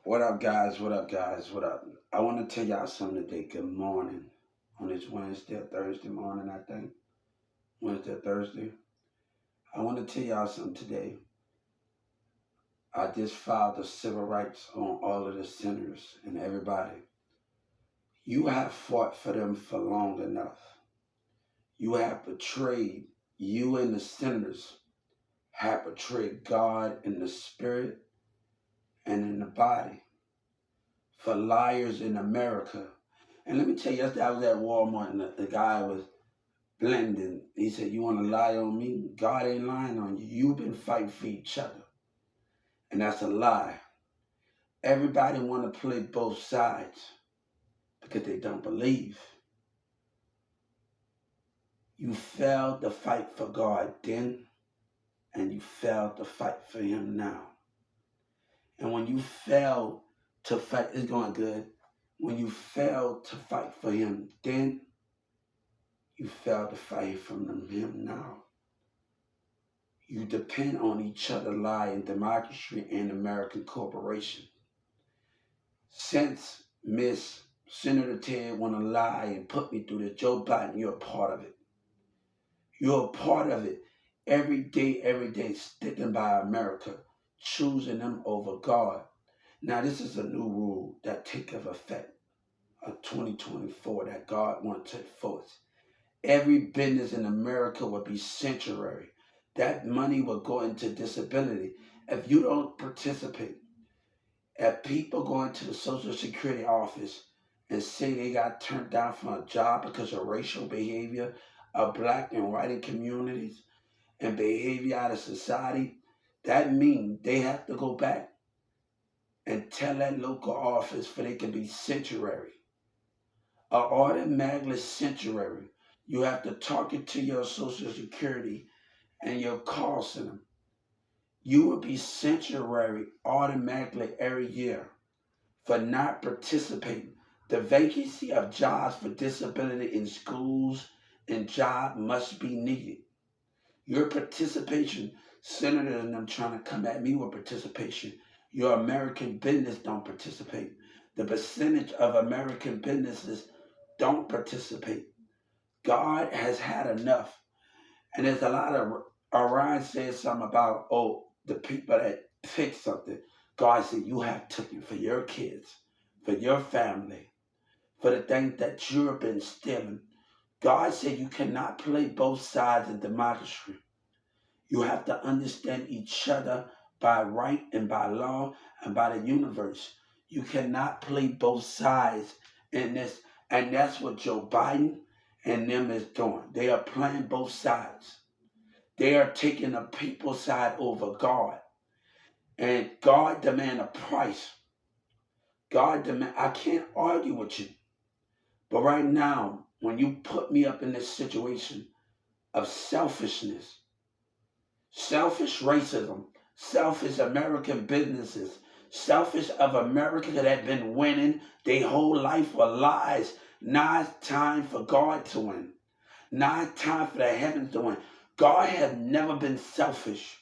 What up, guys? What up, guys? What up? I want to tell y'all something today. Good morning. On this Wednesday or Thursday morning, I think. Wednesday or Thursday. I want to tell y'all something today. I just filed the civil rights on all of the senators and everybody. You have fought for them for long enough. You have betrayed, you and the senators have betrayed God in the spirit and in the body for liars in America. And let me tell you, yesterday I was at Walmart and the guy was blending. He said, "You want to lie on me? God ain't lying on you. You've been fighting for each other." And that's a lie. Everybody want to play both sides because they don't believe. You failed to fight for God then, and you failed to fight for Him now. And when you fail to fight, it's going good. When you fail to fight for Him then, you fail to fight for Him now. You depend on each other lie in democracy and American corporation. Since Miss Senator Ted want to lie and put me through this, Joe Biden, you're a part of it. You're a part of it. Every day, sticking by America, choosing them over God. Now, this is a new rule that take effect of 2024 that God wants to enforce. Every business in America will be sanctuary. That money will go into disability. If you don't participate, if people go into the Social Security office and say they got turned down from a job because of racial behavior of black and white communities and behavior out of society, that means they have to go back and tell that local office for they can be sanctuary. A automatically sanctuary. You have to talk it to your Social Security and your call center. You will be sanctuary automatically every year for not participating. The vacancy of jobs for disability in schools and job must be needed. Your participation, senators and them trying to come at me with participation. Your American business don't participate. The percentage of American businesses don't participate. God has had enough. And there's a lot of Orion said something about, oh, the people that pick something. God said, you have taken for your kids, for your family, for the things that you've been stealing. God said you cannot play both sides of democracy. You have to understand each other by right and by law and by the universe. You cannot play both sides in this. And that's what Joe Biden and them is doing. They are playing both sides. They are taking the people's side over God. And God demand a price. God demand, I can't argue with you. But right now, when you put me up in this situation of selfishness, selfish racism, selfish American businesses, selfish of America that have been winning their whole life for lies. Now it's time for God to win. Now it's time for the heavens to win. God has never been selfish.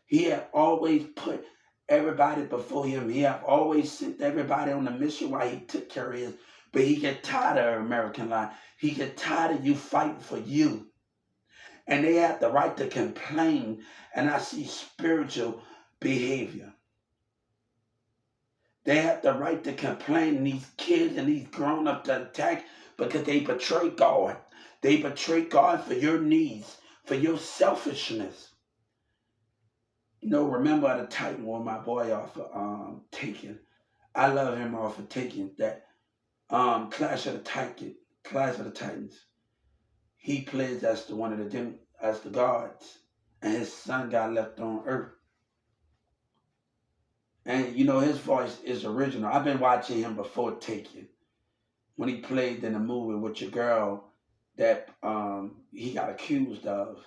He had always put everybody before him. He had always sent everybody on a mission while he took care of his. But he get tired of American life. He get tired of you fighting for you. And they have the right to complain. And I see spiritual behavior. They have the right to complain. And these kids and these grown-ups to attack because they betray God. They betray God for your needs, for your selfishness. You know, remember the Titan when my boy off of Taken. I love him off of Taken. That Clash of the Titans. He plays as the one of the as the guards, and his son got left on Earth. And you know his voice is original. I've been watching him before Taken when he played in a movie with your girl that he got accused of,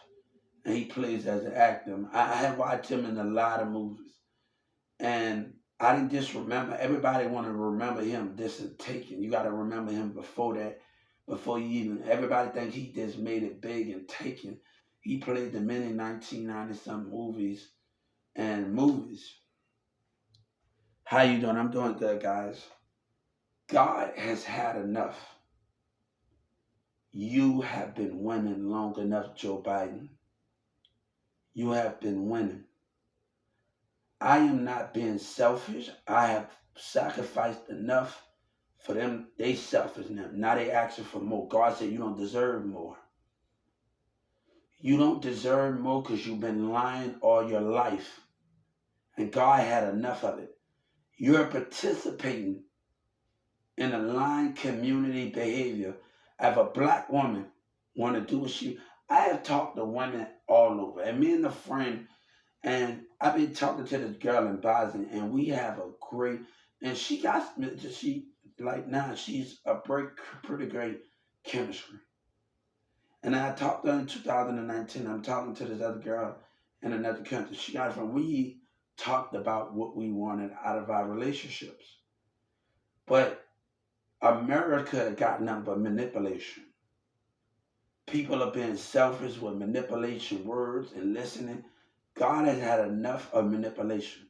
and he plays as an actor. I have watched him in a lot of movies. And I didn't just remember. Everybody want to remember him. This is Taken. You got to remember him before that. Before you even. Everybody think he just made it big and Taken. He played the many 1990 some movies and movies. How you doing? I'm doing good, guys. God has had enough. You have been winning long enough, Joe Biden. You have been winning. I am not being selfish. I have sacrificed enough for them. They selfish now. Now they asking for more. God said you don't deserve more. You don't deserve more because you've been lying all your life. And God had enough of it. You're participating in a lying community behavior. If a black woman want to do what she, I have talked to women all over. And me and a friend, and I've been talking to this girl in Boston, and we have a great, and she like now she's a pretty great chemistry. And I talked to her in 2019. I'm talking to this other girl in another country. She got it from, we talked about what we wanted out of our relationships. But America got nothing but manipulation. People are being selfish with manipulation words and listening. God has had enough of manipulation.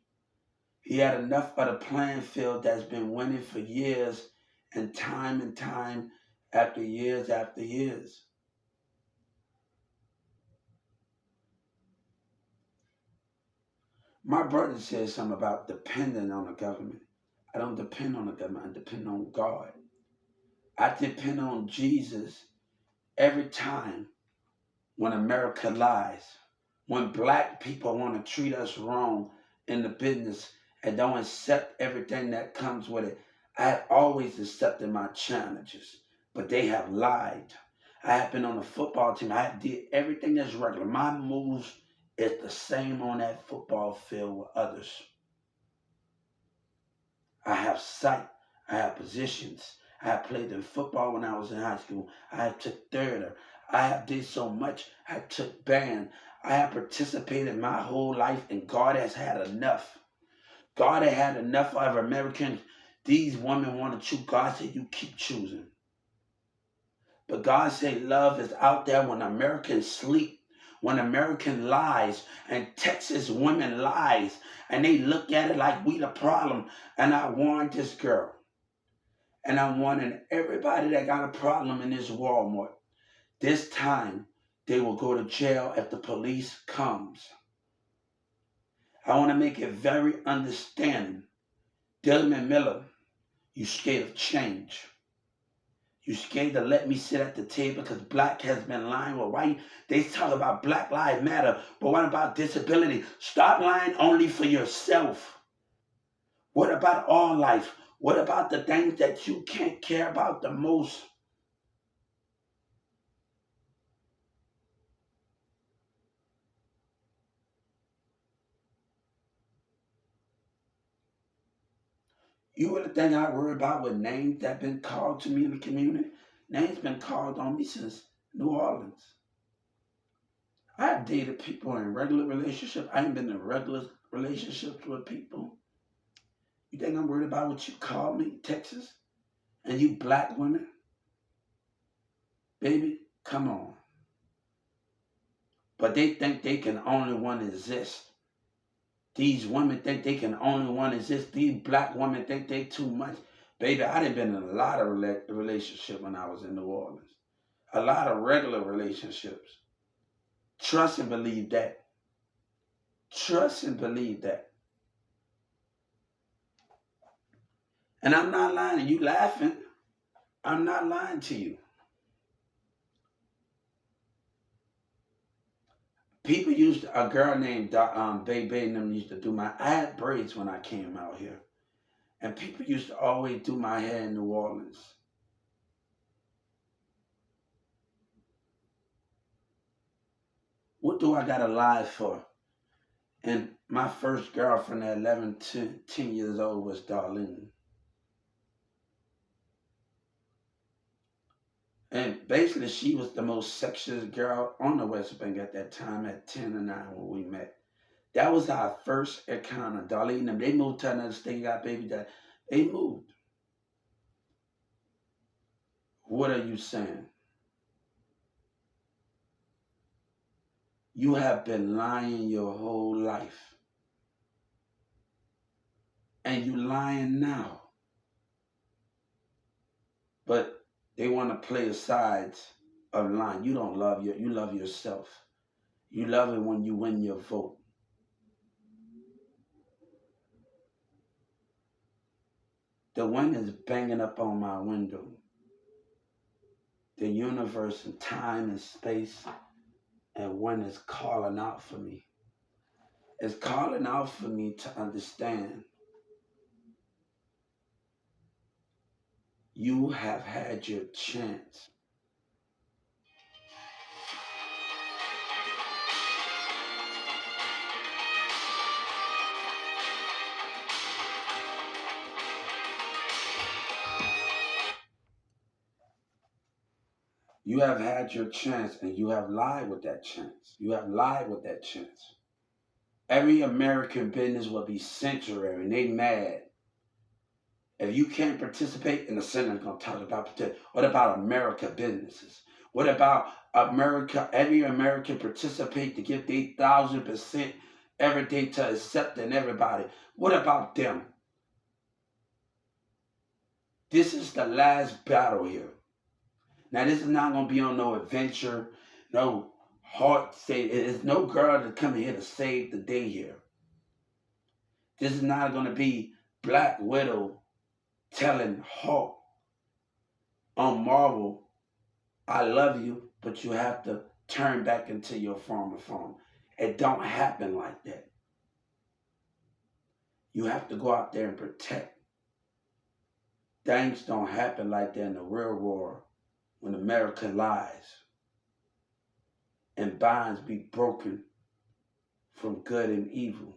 He had enough of the playing field that's been winning for years and time after years after years. My brother said something about depending on the government. I don't depend on the government. I depend on God. I depend on Jesus every time when America lies, when black people want to treat us wrong in the business and don't accept everything that comes with it. I have always accepted my challenges, but they have lied. I have been on the football team. I have did everything that's regular. My moves is the same on that football field with others. I have sight. I have positions. I have played in football when I was in high school. I have took theater. I have did so much. I took band. I have participated my whole life, and God has had enough. God has had enough of Americans. These women want to choose. God said, you keep choosing. But God said love is out there when Americans sleep, when American lies, and Texas women lies, and they look at it like we the problem. And I warned this girl, and I'm warning everybody that got a problem in this Walmart. This time, they will go to jail if the police comes. I want to make it very understanding. Dylan Miller, you scared of change. You scared to let me sit at the table because black has been lying with white. They talk about Black Lives Matter, but what about disability? Stop lying only for yourself. What about all life? What about the things that you can't care about the most? You really think I worry about what names that been called to me in the community? Names been called on me since New Orleans. I have dated people in regular relationships. I ain't been in regular relationships with people. You think I'm worried about what you call me, Texas? And you black women? Baby, come on. But they think they can only one exist. These women think they can only one exist. These black women think they too much. Baby, I done been in a lot of relationship when I was in New Orleans. A lot of regular relationships. Trust and believe that. Trust and believe that. And I'm not lying. You laughing. I'm not lying to you. People used a girl named Baby and them used to do my. I had braids when I came out here, and people used to always do my hair in New Orleans. What do I got to lie for? And my first girlfriend at 11, 10 years old was Darlene. And basically, she was the most sexual girl on the West Bank at that time at 10 and 9 when we met. That was our first encounter. Darlene and they moved to another state, got baby dad. They moved. What are you saying? You have been lying your whole life. and you lying now. But they want to play the sides of lying. You don't love you love yourself. You love it when you win your vote. The wind is banging up on my window. The universe and time and space and wind is calling out for me. It's calling out for me to understand you have had your chance. You have had your chance and you have lied with that chance. You have lied with that chance. Every American business will be sanctuary and they mad. If you can't participate, and the Senate's going to talk about, what about America businesses? What about America, every American participate to give their 1,000% every day to accepting everybody? What about them? This is the last battle here. Now, this is not going to be on no adventure, no heart save. There's no girl to come here to save the day here. This is not going to be Black Widow telling Hulk on Marvel, I love you, but you have to turn back into your former form. It don't happen like that. You have to go out there and protect. Things don't happen like that in the real world when America lies and bonds be broken from good and evil.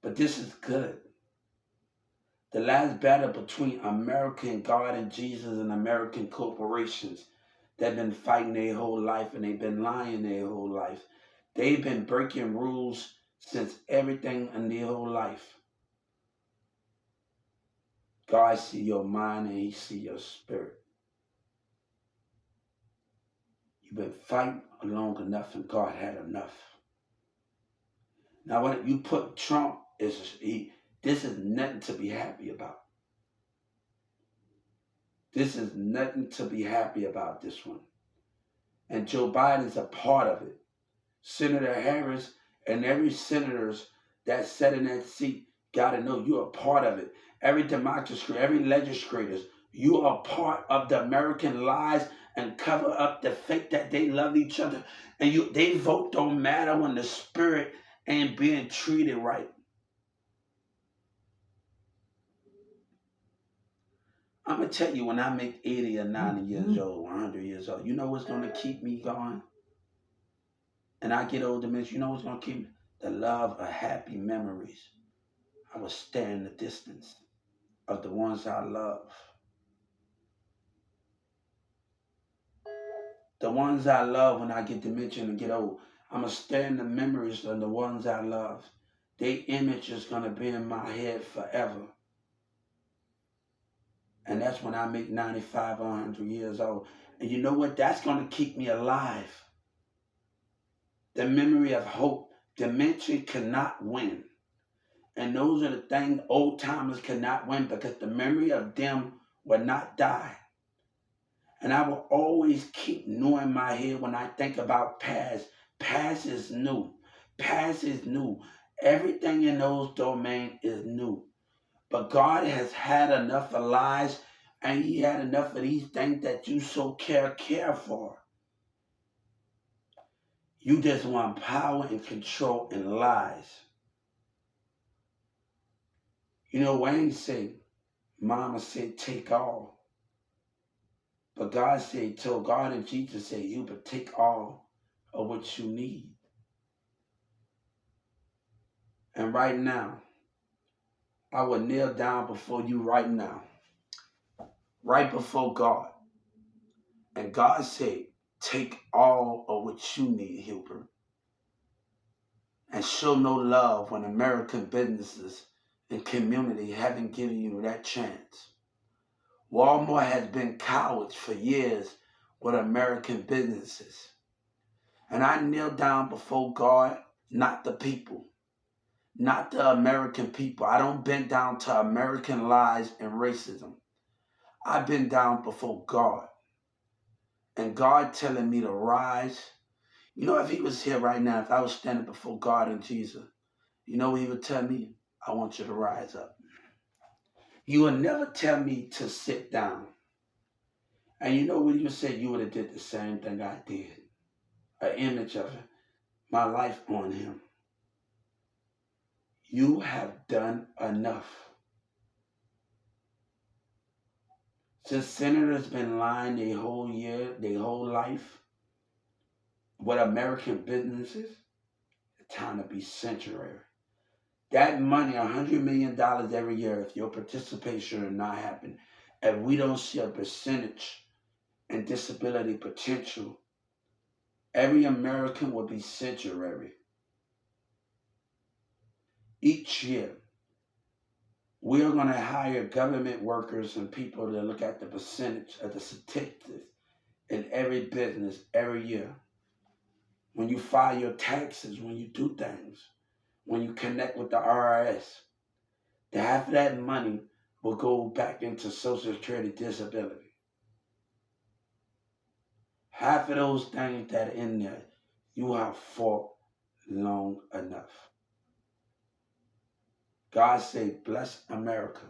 But this is good. The last battle between America and God and Jesus and American corporations that have been fighting their whole life and they've been lying their whole life. They've been breaking rules since everything in their whole life. God see your mind and he see your spirit. You've been fighting long enough and God had enough. Now when you put Trump, this is nothing to be happy about. This is nothing to be happy about, this one. And Joe Biden's a part of it. Senator Harris and every senators that sat in that seat got to know you're a part of it. Every democracy, every legislators, you are part of the American lies and cover up the fake that they love each other. And they vote don't matter when the spirit ain't being treated right. I'm going to tell you, when I make 80 or 90 years old, 100 years old, you know what's going to keep me going? And I get older, man, you know what's going to keep me? The love of happy memories. I will stare in the distance of the ones I love. The ones I love when I get dementia and get old, I'm going to stare in the memories of the ones I love. Their image is going to be in my head forever. And that's when I make 95 or 100 years old. And you know what? That's going to keep me alive. The memory of hope. Dementia cannot win. And those are the things old timers cannot win, because the memory of them will not die. And I will always keep knowing my head when I think about past. Past is new. Past is new. Everything in those domains is new. But God has had enough of lies, and he had enough of these things that you so care for. You just want power and control and lies. You know, Wayne said, Mama said, take all. But God said, till God and Jesus said, you but take all of what you need. And right now, I will kneel down before you right now, right before God. And God said, take all of what you need, Hilbert. And show no love when American businesses and community haven't given you that chance. Walmart has been cowards for years with American businesses. And I kneel down before God, not the people. not the American people. I don't bend down to American lies and racism. I bend down before God. And God telling me to rise. You know, if he was here right now, if I was standing before God and Jesus, you know what he would tell me? I want you to rise up. You would never tell me to sit down. And you know what he would say? You would have did the same thing I did. An image of my life on him. You have done enough. Since senators been lying their whole year, their whole life, with American businesses, it's time to be sanctuary. That money, $100 million every year, if your participation will not happen, if we don't see a percentage and disability potential, every American will be sanctuary. Each year, we are going to hire government workers and people to look at the percentage of the statistics in every business every year. When you file your taxes, when you do things, when you connect with the IRS, the half of that money will go back into Social Security disability. Half of those things that are in there, you have fought long enough. God say, bless America.